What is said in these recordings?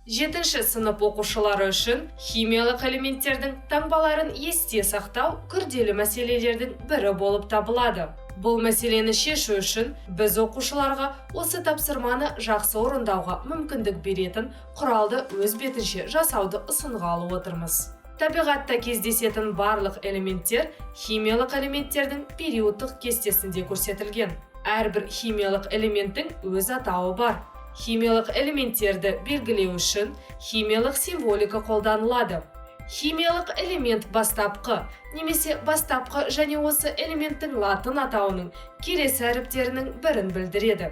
7 сынып оқушылары үшін химиялық элементтердің таңбаларын есте сақтау күрделі мәселелердің бірі болып табылады. Бұл мәселені шешу үшін біз оқушыларға осы тапсырманы жақсы орындауға мүмкіндік беретін құралды өз бетінше жасауды ұсынғалы отырмыз. Табиғатта кездесетін барлық элементтер химиялық элементтердің периодтық кестесінде көрсетілген. Әрбір химиялық элементтің өз атауы бар. Химиялық элементтерді белгілеу үшін химиялық символика қолданылады. Химиялық элемент бастапқы немесе бастапқы және осы элементтің латын атауының келесі әріптерінің бірін білдіреді.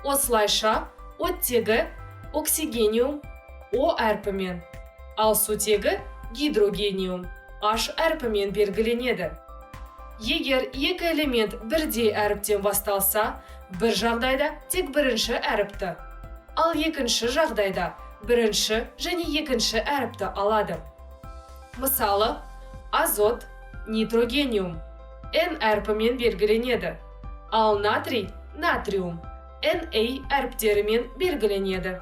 Осылайша, оттегі оксигениум О әрпімен, ал сутегі гидрогениум H әрпімен белгіленеді. Егер екі элемент бірдей әріптен басталса, бір жағдайда тек бірінші әріпті, ал екінші жағдайда бірінші және екінші әріпті алады. Мысалы, азот, нитрогениум N әрпімен белгіленеді, ал натрий, натриум Na әріптерімен белгіленеді.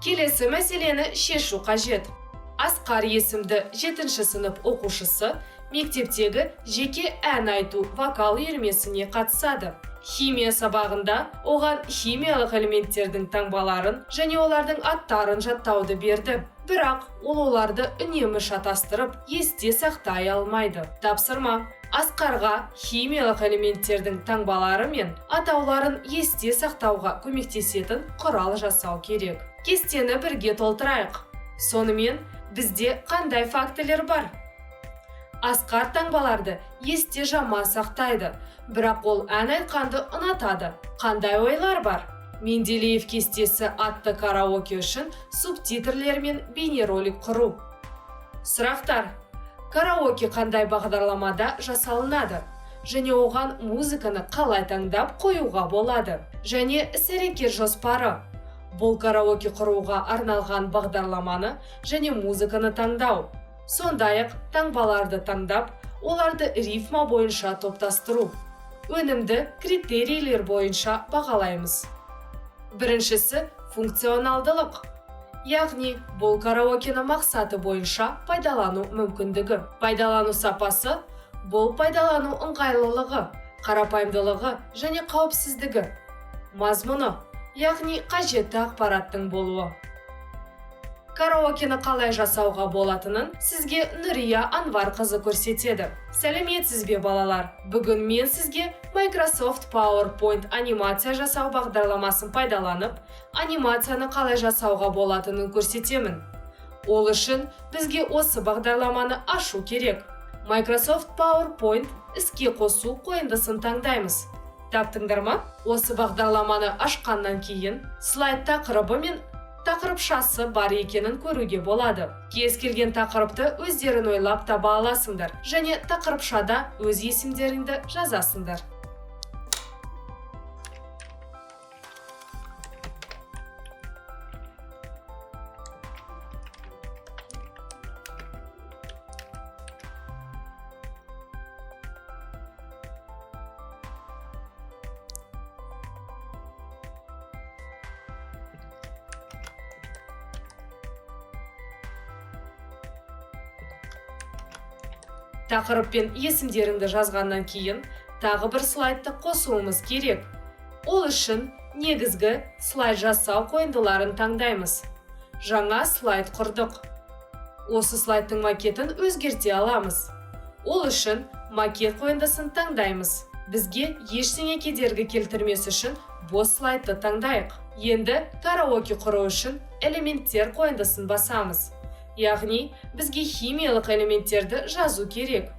Келесі мәселені шешу қажет. Асқар есімді 7 сынып оқушысы мектептегі жеке ән айту вокал үйірмесіне қатысады. Химия сабағында оған химиялық элементтердің таңбаларын және олардың аттарын жаттауды берді. Бірақ ол оларды үнемі шатастырып, есте сақтай алмайды. Тапсырма: Асқарға химиялық элементтердің таңбалары мен атауларын есте сақтауға көмектесетін құрал жасау керек. Кестені бірге толтырайық. Сонымен, бізде қандай фактілер бар? Асқар таңбаларды есте жаман сақтайды, бірақ ол ән айтқанды ұнатады. Қандай ойлар бар? Менделеев кестесі атты караоке үшін субтитрлер мен бейнеролик құру. Сұрақтар: караоке қандай бағдарламада жасалынады? Және оған музыканы қалай таңдап қоюға болады? Және іс-әрекет жоспары. Бұл караоке құруға арналған бағдарламаны және музыканы таңдау. Сондай-ақ таңбаларды таңдап, оларды рифма бойынша топтастыру. Өнімді критерийлер бойынша бағалаймыз. Біріншісі функционалдылық. Яғни, бұл караокені мақсаты бойынша пайдалану мүмкіндігі. Пайдалану сапасы – бұл пайдалану ыңғайлылығы, қарапайымдылығы және қауіпсіздігі. Мазмұны – яғни қажетті ақпараттың болуы. Караокені қалай жасауға болатынын сізге Нұрия Анварқызы көрсетеді. Сәлеметсіз бе, балалар? Бүгін мен сізге Microsoft PowerPoint анимация жасау бағдарламасын пайдаланып, анимацияны қалай жасауға болатынын көрсетемін. Ол үшін бізге осы бағдарламаны ашу керек. Microsoft PowerPoint іске қосу қойындысын таңдаймыз. Таптыңдар ма? Осы бағдарламаны ашқаннан кейін слайд тақырыбы мен тақырыпшасы бар екенін көруге болады. Кез келген тақырыпты өздерін ойлап таба аласыңдар және тақырыпшада өз есімдеріңді жазасыңдар. Тақырып пен есімдеріңді жазғаннан кейін тағы бір слайдты қосуымыз керек. Ол үшін негізгі слайд жасау қойындыларын таңдаймыз. Жаңа слайд құрдық. Осы слайдтың макетін өзгерте аламыз. Ол үшін макет қойындысын таңдаймыз. Бізге ештеңе кедергі келтірмес үшін бос слайдты таңдайық. Енді караоке құру үшін элементтер қойындысын басамыз. Яғни, бізге химиялық элементтерді жазу керек.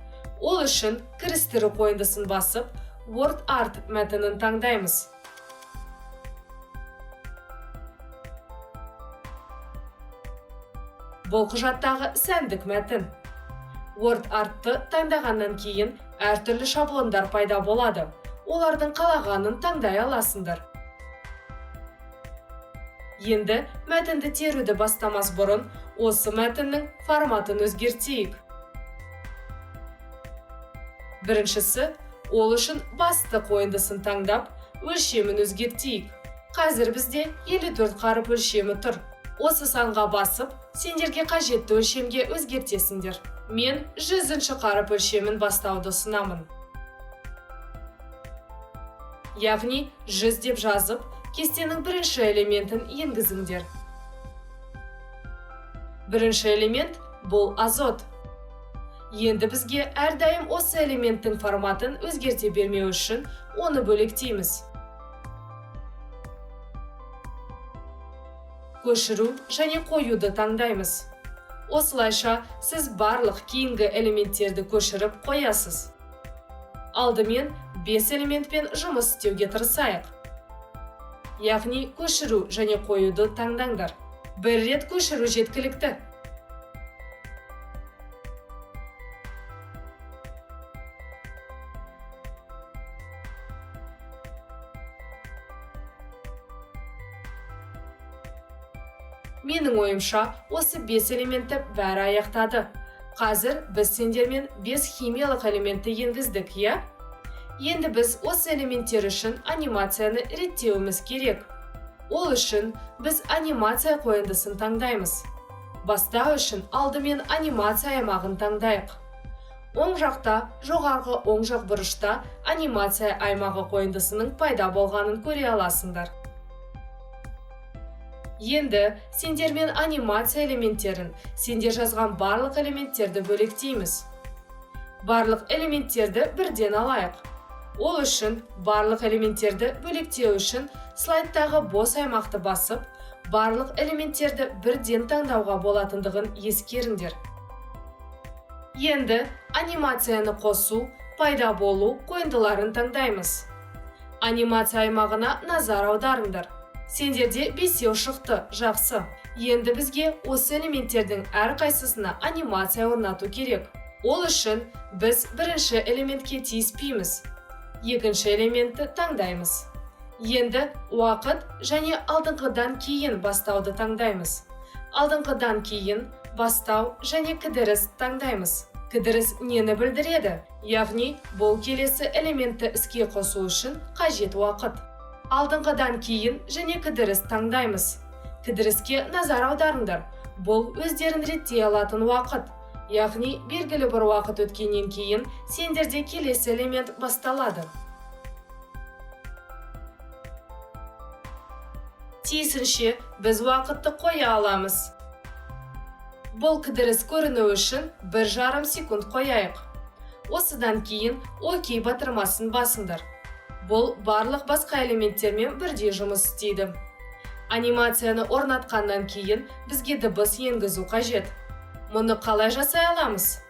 Ол үшін кірістіру қойындысын басып, Word Art мәтінін таңдаймыз. Бұл құжаттағы сәндік мәтін. Word Art'ты таңдағаннан кейін әртүрлі шаблондар пайда болады. Олардың қалағанын таңдай аласыңдар. Енді мәтінді теруді бастамас бұрын осы мәтіннің форматын өзгертейік. Біріншісі, ол үшін басты қойындысын таңдап, өлшемін өзгертейік. Қазір бізде 54 қаріп өлшемі тұр. Осы санға басып, сендерге қажетті өлшемге өзгертесіңдер. Мен 100-ші қаріп өлшемін бастауды ұсынамын. Яғни 100 деп жазып, кестенің бірінші элементін енгізіңдер. Бірінші элемент бұл азот. Енді бізге әрдайым осы элементтің форматын өзгерте бермеу үшін оны бөлектейміз. Көшіру және қоюды таңдаймыз. Осылайша сіз барлық кейінгі элементтерді көшіріп қоясыз. Алдымен 5 элементпен жұмыс істеуге тырысайық. Яғни көшіру және қоюды таңдаңдар. Бір рет көшіру жеткілікті. Менің ойымша, осы 5 элементті бәрі аяқтады. Қазір біз сендермен 5 химиялық элементті енгіздік, иә? Енді біз осы элементтер үшін анимацияны реттеуіміз керек. Ол үшін біз анимация қойындысын таңдаймыз. Бастау үшін алдымен анимация аймағын таңдайық. Оң жақта, жоғарғы оң жақ бұрышта анимация аймағы қойындысының пайда болғанын көре аласыңдар. Енді сендермен анимация элементтерін, сендер жазған барлық элементтерді бөлектейміз. Барлық элементтерді бірден алайық. Ол үшін барлық элементтерді бөлектеу үшін слайдтағы бос аймақты басып, барлық элементтерді бірден таңдауға болатындығын ескеріңдер. Енді анимацияны қосу, пайда болу қойындыларын таңдаймыз. Анимация аймағына назар аударыңдар. Сендерде 5 шықты, жақсы. Енді бізге осы элементтердің әрқайсысына анимация орнату керек. Ол үшін біз бірінші элементке тиіспейміз. Екінші элементті таңдаймыз. Енді уақыт және алдыңғыдан кейін бастауды таңдаймыз. Алдыңғыдан кейін бастау және кідіріс таңдаймыз. Кідіріс нені білдіреді? Яғни, бұл келесі элементті іске қосу үшін қажет уақыт. Алдыңғыдан кейін және кідіріс таңдаймыз. Кідіріске назар аударыңдар. Бұл өздерін реттей алатын уақыт. Яғни, белгілі бір уақыт өткеннен кейін сендерде келесі элемент басталады. Тиісінше біз уақытты қоя аламыз. Бұл кідіріс көріну үшін 1,5 секунд қояйық. Осыдан кейін окей батырмасын басыңдар. Бұл барлық басқа элементтермен бірдей жұмыс істейді. Анимацияны орнатқаннан кейін бізге дыбыс енгізу қажет. Мұны қалай жасай аламыз?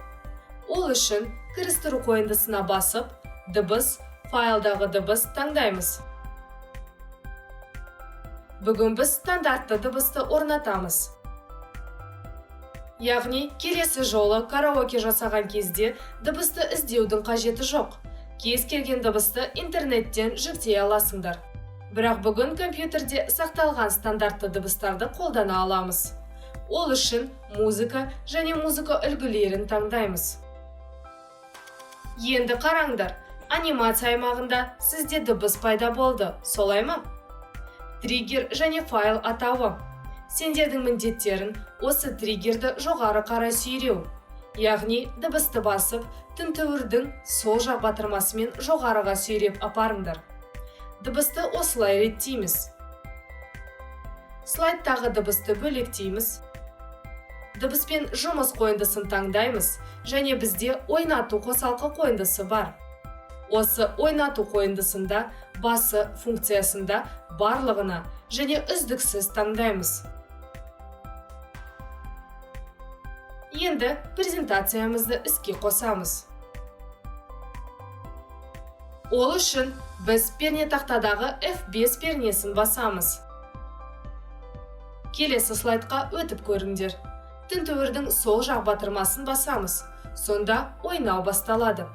Ол үшін кірістіру қойындысына басып, дыбыс, файлдағы дыбыс таңдаймыз. Бүгін біз стандартты дыбысты орнатамыз. Яғни, келесі жолы караоке жасаған кезде дыбысты іздеудің қажеті жоқ. Кез келген дыбысты интернеттен жүктей аласыңдар. Бірақ бүгін компьютерде сақталған стандартты дыбыстарды қолдана аламыз. Ол үшін музыка және музыка үлгілерін таңдаймыз. Енді қараңдар, анимация аймағында сізде дыбыс пайда болды, солай ма? Триггер және файл атауы. Сендердің міндеттерін осы триггерді жоғары қарай сүйреу. Яғни, дыбысты басып, тінтуірдің сол жақ батырмасымен жоғарыға сүйреп апарыңдар. Дыбысты осылай реттейміз. Слайдтағы дыбысты бөлектейміз. Дыбыспен жұмыс қойындысын таңдаймыз, және бізде ойнату қосалқы қойындысы бар. Осы ойнату қойындысында басы функциясында барлығына және үздіксіз таңдаймыз. Енді презентациямызды іске қосамыз. Ол үшін біз пернетақтадағы F5 пернесін басамыз. Келесі слайдқа өтіп көріңдер. Тінтуірдің сол жақ батырмасын басамыз. Сонда ойнау басталады.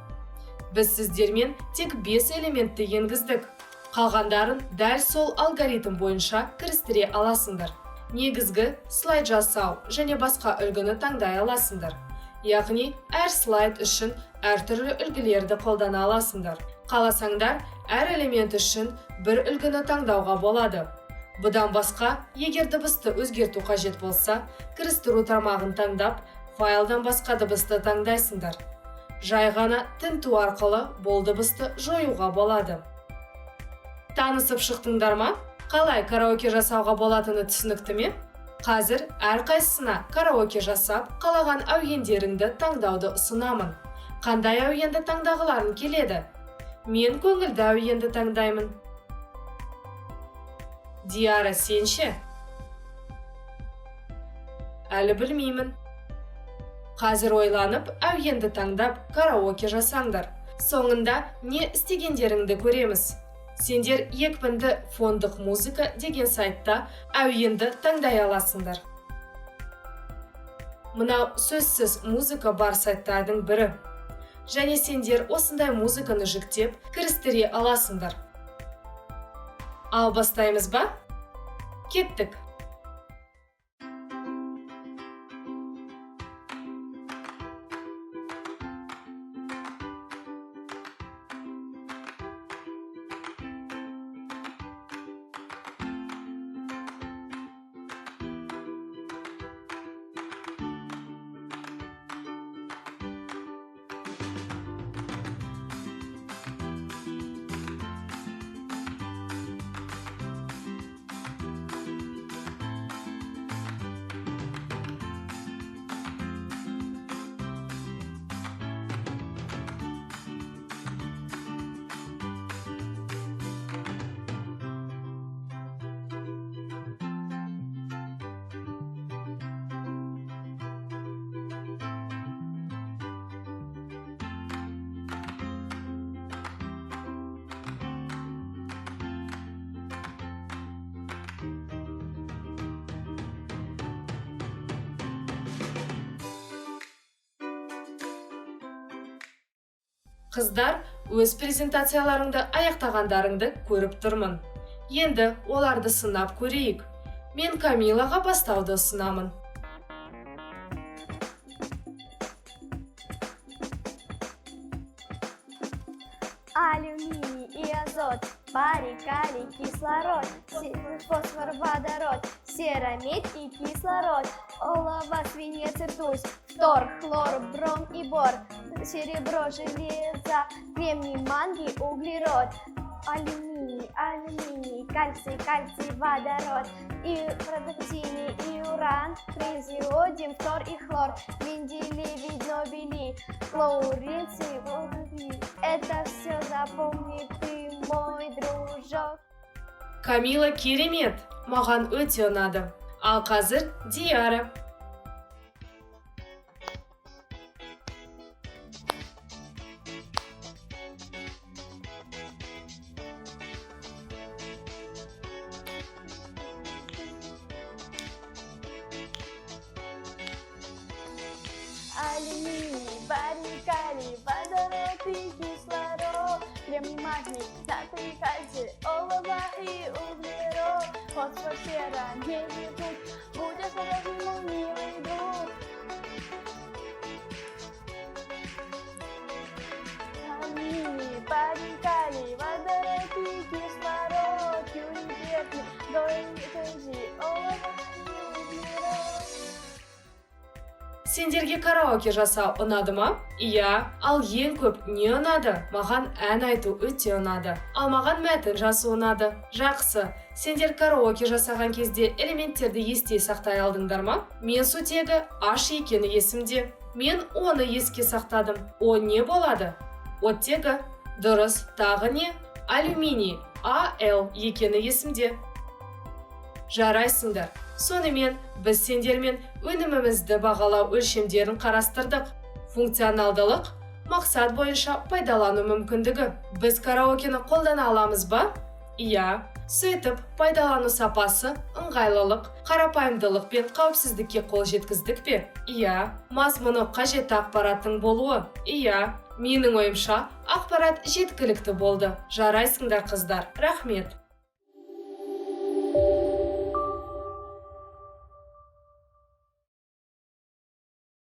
Біз сіздермен тек 5 элементті енгіздік. Қалғандарын дәл сол алгоритм бойынша кірістіре аласыңдар. Негізгі слайд жасау және басқа үлгіні таңдай аласыңдар. Яғни, әр слайд үшін әртүрлі үлгілерді қолдана аласыңдар. Қаласаңдар, әр элемент үшін бір үлгіні таңдауға болады. Бұдан басқа, егер дыбысты өзгерту қажет болса, кірістіру тармағын таңдап, файлдан басқа дыбысты таңдайсыңдар. Жай ғана тінту арқылы бұл дыбысты жоюға болады. Танысып шықтыңдар ма? Қалай караоке жасауға болатыны түсінікті ме? Қазір әрқайсысына караоке жасап, қалаған әуендеріңді таңдауды ұсынамын. Қандай әуенді таңдағыларың келеді? Мен көңілді әуенді таңдаймын. Диара, сен ше? Әлі білмеймін. Қазір ойланып, әуенді таңдап, караоке жасаңдар. Соңында не істегендеріңді көреміз. Сендер екпінді фондық музыка деген сайтта әуенді таңдай аласыңдар. Мынау сөзсіз музыка бар сайттардың бірі. Және сендер осындай музыканы жүктеп, кірістіре аласыңдар. Ал бастаймыз ба? Кеттік! Қыздар, өз презентацияларыңды аяқтағандарыңды көріп тұрмын. Енді оларды сынап көрейік. Мен Камилаға бастауды ұсынамын. Алюминий и азот, барий, калий, кислород, фосфор, водород, сера, медь и кислород, олово, свинец и ртуть, фтор, хлор, бром и бор, серебро, железо, кремний, манний, углерод, алюминий, кальций, водород, и продуктивный, и уран, тризий, один, фтор и хлор, менделевий, нобелий, флуориций, водорий. Это все запомни ты, мой дружок. Камила керемет, маған өте ұнады. Ал қазір Диара. Алюминий, барий, калий, водород и кислород, кремний, магний, натрий, кальций, олово и углерод, фосфор, сера, медь и ртуть. Будь осторожен, мой милый друг. Алюминий, барий, калий, водород и кислород, юрий, верхний, дорий, тризий, олово и углерод. Сендерге караоке жасау ұнады ма? Иә, ал ең көп не ұнады? Маған ән айту өте ұнады. Ал маған мәтін жазу ұнады. Жақсы, сендер караоке жасаған кезде элементтерді есте сақтай алдыңдар ма? Мен сутегі H екені есімде. Мен оны еске сақтадым. О не болады? Оттегі. Дұрыс, тағы не? Алюминий, Al екені есімде. Жарайсыңдар. Сонымен, біз сендермен өнімімізді бағалау өлшемдерін қарастырдық. Функционалдылық, мақсат бойынша пайдалану мүмкіндігі. Біз караокені қолдана аламыз ба? Иә, сөйтіп пайдалану сапасы, ыңғайлылық, қарапайымдылық пен қауіпсіздікке қол жеткіздік пе? Иә, мазмұны қажетті ақпараттың болуы? Иә, менің ойымша ақпарат жеткілікті болды. Жарайсыңдар қыздар, рахмет.